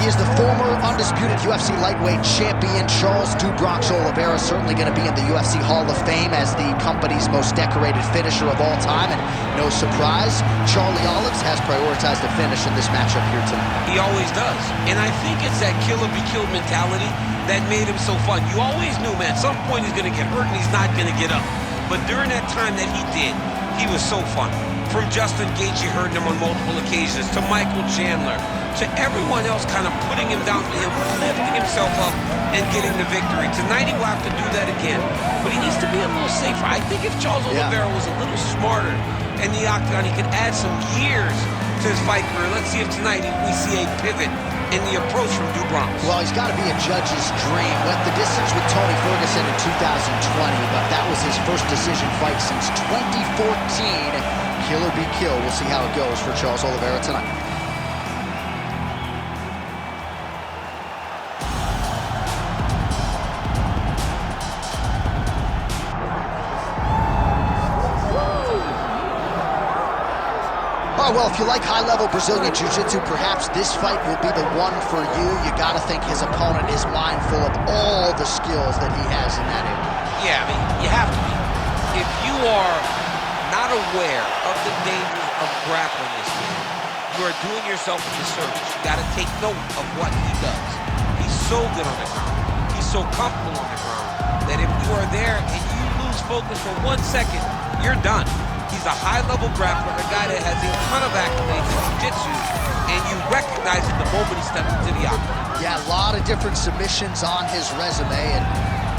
He is the former undisputed UFC lightweight champion. Charles "Do Bronx" Oliveira certainly going to be in the UFC Hall of Fame as the company's most decorated finisher of all time. And no surprise, Charlie Olives has prioritized the finish in this matchup here tonight. He always does. And I think it's that killer be killed mentality that made him so fun. You always knew, man, at some point he's going to get hurt and he's not going to get up. But during that time that he did, he was so fun. From Justin Gaethje hurting him on multiple occasions, to Michael Chandler, to everyone else kind of putting him down, to him lifting himself up and getting the victory. Tonight he will have to do that again, but he needs to be a little safer. I think if Charles Oliveira was a little smarter in the octagon, he could add some years to his fight career. Let's see if tonight we see a pivot in the approach from Do Bronx. Well, he's got to be a judge's dream. Went the distance with Tony Ferguson in 2020, but that was his first decision fight since 2014. Killer be kill. We'll see how it goes for Charles Oliveira tonight. Oh, well, if you like high-level Brazilian Jiu-Jitsu, perhaps this fight will be the one for you. You got to think his opponent is mindful of all the skills that he has in that area. Yeah, I mean, you have to be. If you are not aware of the dangers of grappling this game, you are doing yourself a disservice. You got to take note of what he does. He's so good on the ground. He's so comfortable on the ground that if you are there and you lose focus for 1 second, you're done. He's a high-level grappler, a guy that has a ton of accolades in jiu-jitsu, and you recognize it the moment he steps into the octagon. Yeah, a lot of different submissions on his resume, and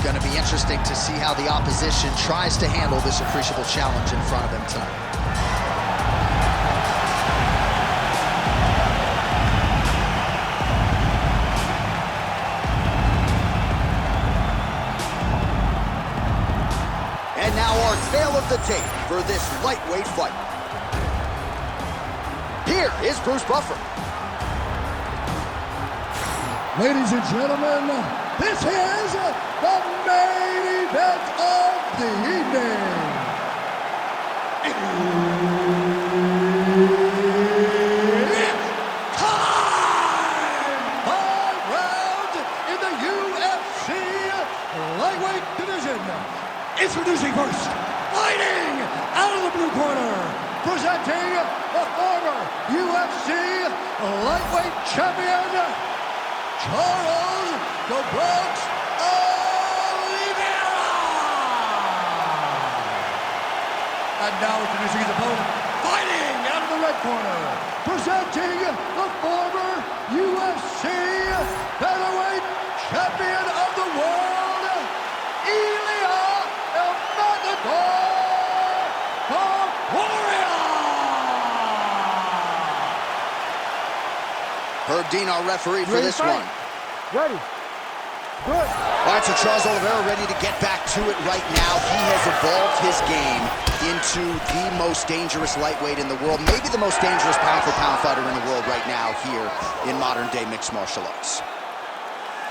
going to be interesting to see how the opposition tries to handle this appreciable challenge in front of him tonight. And now our tale of the tape for this lightweight fight. Here is Bruce Buffer. Ladies and gentlemen, this is the main event of the evening. It's time! 5 rounds in the UFC lightweight division. Introducing first, fighting out of the blue corner, presenting the former UFC lightweight champion, Charles "Do Bronx" Oliveira! And now introducing his opponent, fighting out of the red corner, presenting the former UFC featherweight champion of the world, Ilia Topuria! Herb Dean, our referee for this one. Ready. Good. All right, so Charles Oliveira ready to get back to it right now. He has evolved his game into the most dangerous lightweight in the world, maybe the most dangerous pound-for-pound fighter in the world right now here in modern-day mixed martial arts.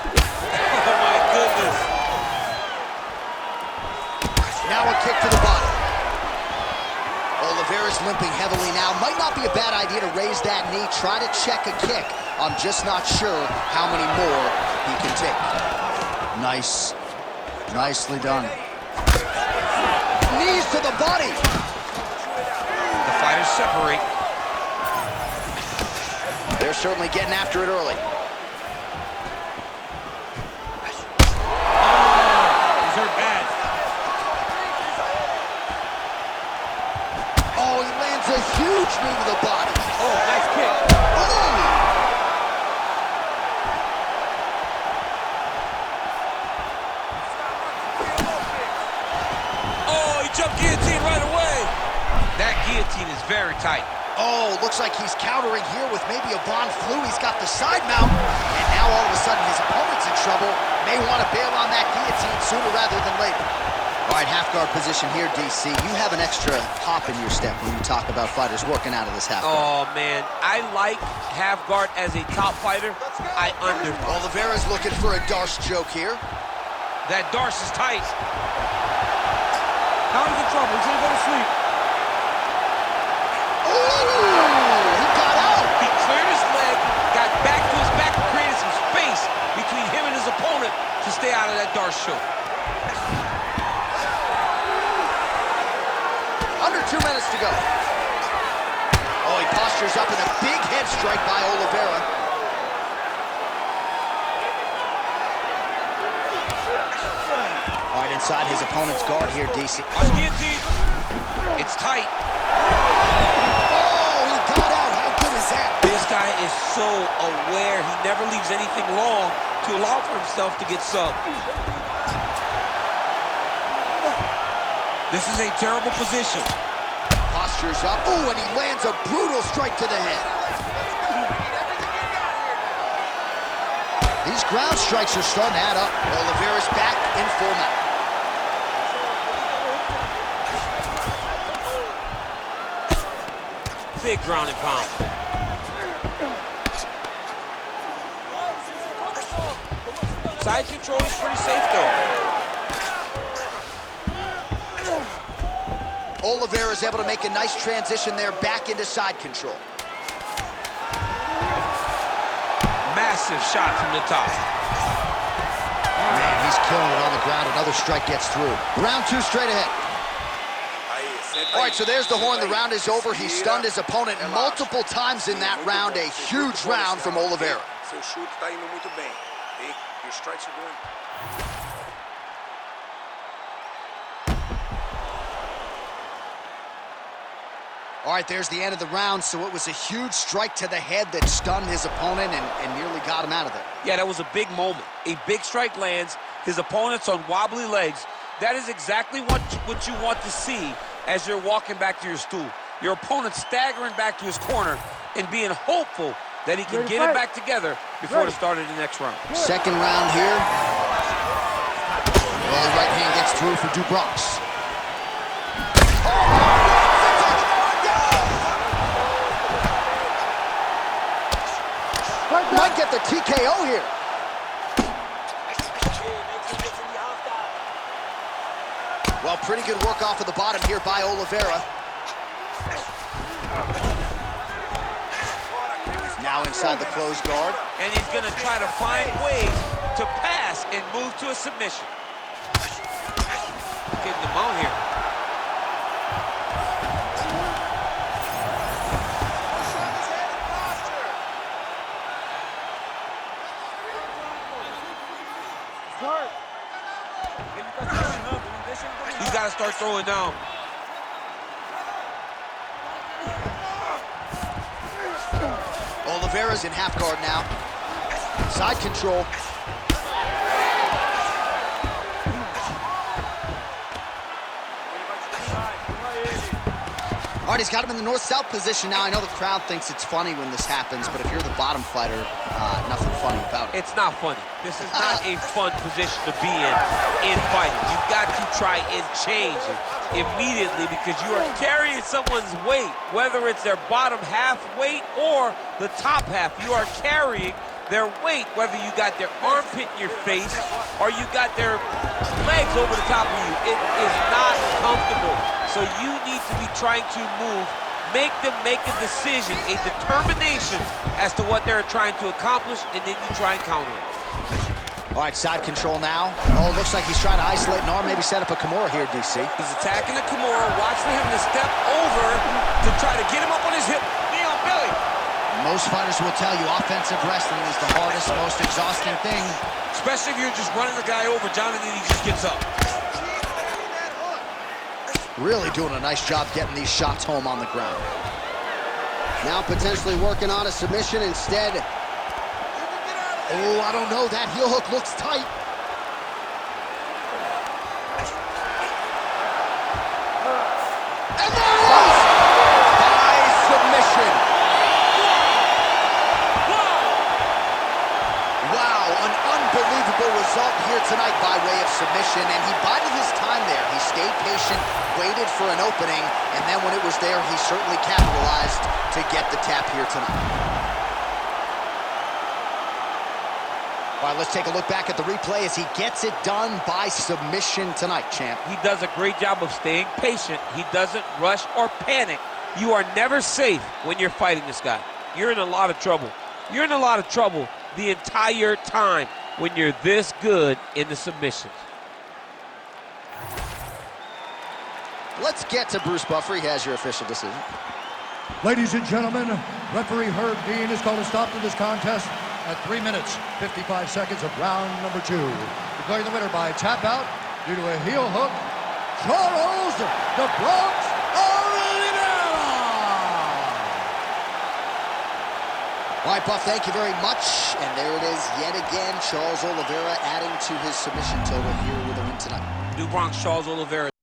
Oh, my goodness. Now a kick to the body. Oliveira's limping heavily now. Might not be a bad idea to raise that knee, try to check a kick. I'm just not sure how many more he can take. Nice. Nicely done. Knees to the body. The fighters separate. They're certainly getting after it early. He's hurt bad. Oh, he lands a huge knee to the body. Oh, nice kick. Oh, he jumped guillotine right away. That guillotine is very tight. Oh, looks like he's countering here with maybe a Von Flu. He's got the side mount, and now all of a sudden his opponent's in trouble. May want to bail on that guillotine sooner rather than later. All right, half guard position here, DC. You have an extra hop in your step when you talk about fighters working out of this half guard. Oh, man. I like half guard as a top fighter. I under. Oliveira's looking for a Darce choke here. That Darce is tight. Now he's in trouble. He's gonna go to sleep. Ooh, he got out. He cleared his leg, got back to his back to create a between him and his opponent to stay out of that dart show. Under 2 minutes to go. Oh, he postures up in a big head strike by Oliveira. All right, inside his opponent's guard here, DC. It's tight. Oh, he got out. How good is that? This guy is so aware. He never leaves anything long to allow for himself to get subbed. This is a terrible position. Postures up. Ooh, and he lands a brutal strike to the head. These ground strikes are starting to add up. Oliveira's back in full mount. Big ground and pound. Side control is pretty safe, though. Oliveira's able to make a nice transition there back into side control. Massive shot from the top. Man, he's killing it on the ground. Another strike gets through. Round 2 straight ahead. All right, so there's the horn. The round is over. He stunned his opponent multiple times in that round. A huge round from Oliveira. Seu chute está indo muito bem. Your strikes are doing. All right, there's the end of the round. So it was a huge strike to the head that stunned his opponent and nearly got him out of there. Yeah, that was a big moment. A big strike lands. His opponent's on wobbly legs. That is exactly what you want to see as you're walking back to your stool. Your opponent staggering back to his corner and being hopeful that he can get it back together before the start of the next round. Second round here. Well, the right hand gets through for Dubrox. Might get the TKO here. Well, pretty good work off of the bottom here by Oliveira. Now inside the closed guard. And he's going to try to find ways to pass and move to a submission. Getting the mount here. He's got to start throwing down. Oliveira's in half guard now. Side control. All right, he's got him in the north-south position now. I know the crowd thinks it's funny when this happens, but if you're the bottom fighter, nothing funny about it. It's not funny. This is not a fun position to be in fighting. You've got to try and change it immediately because you are carrying someone's weight, whether it's their bottom half weight or the top half. You are carrying their weight, whether you got their armpit in your face or you got their legs over the top of you. It is not comfortable. So you need to be trying to move, make them make a decision, a determination as to what they're trying to accomplish, and then you try and counter it. All right, side control now. Oh, it looks like he's trying to isolate an arm, maybe set up a Kimura here, DC. He's attacking the Kimura. Watch for him to step over to try to get him up on his hip. Knee on belly. Most fighters will tell you offensive wrestling is the hardest, most exhausting thing. Especially if you're just running the guy over, John, and then he just gets up. Really doing a nice job getting these shots home on the ground. Now potentially working on a submission instead. Oh, I don't know. That heel hook looks tight. And there it is! By submission. Wow, an unbelievable result here tonight by way of submission, and he bided his time there. He stayed patient, waited for an opening, and then when it was there, he certainly capitalized to get the tap here tonight. All right, let's take a look back at the replay as he gets it done by submission tonight, champ. He does a great job of staying patient. He doesn't rush or panic. You are never safe when you're fighting this guy. You're in a lot of trouble. You're in a lot of trouble the entire time when you're this good in the submissions. Let's get to Bruce Buffer. He has your official decision. Ladies and gentlemen, referee Herb Dean has called a stop to this contest at 3 minutes, 55 seconds of round number 2. Declaring the winner by tap out due to a heel hook, Charles the Bronx Oliveira! All right, Buff, thank you very much. And there it is yet again, Charles Oliveira adding to his submission total here with a win tonight. New Bronx Charles Oliveira.